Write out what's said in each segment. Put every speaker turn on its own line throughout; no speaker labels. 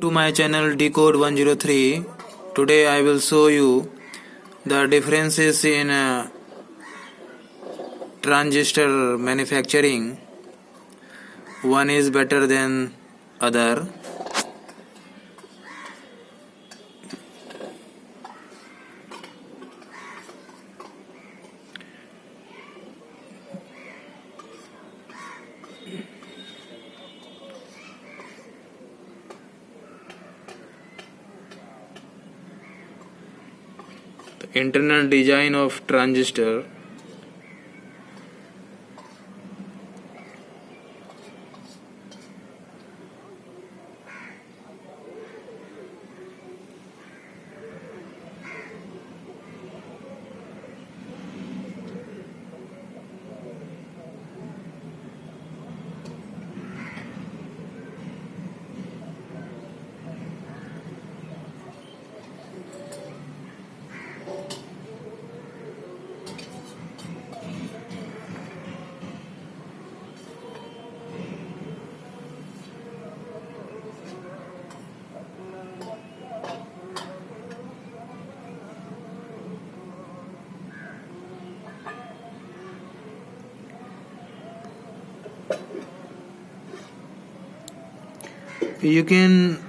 To my channel Decode 103. Today I will show you the differences in transistor manufacturing. One is better than other. The internal design of transistor. You can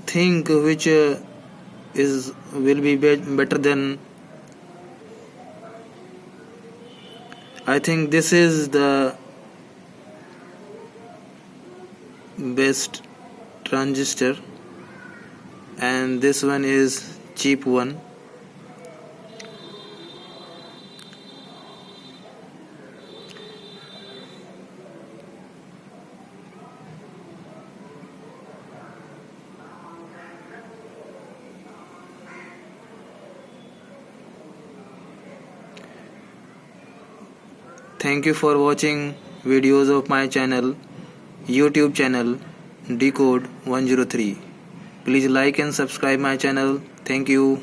think which will be better than. I think this is the best transistor and this one is cheap one. Thank you for watching videos of my channel, YouTube channel Decode 103. Please like and subscribe my channel. Thank you.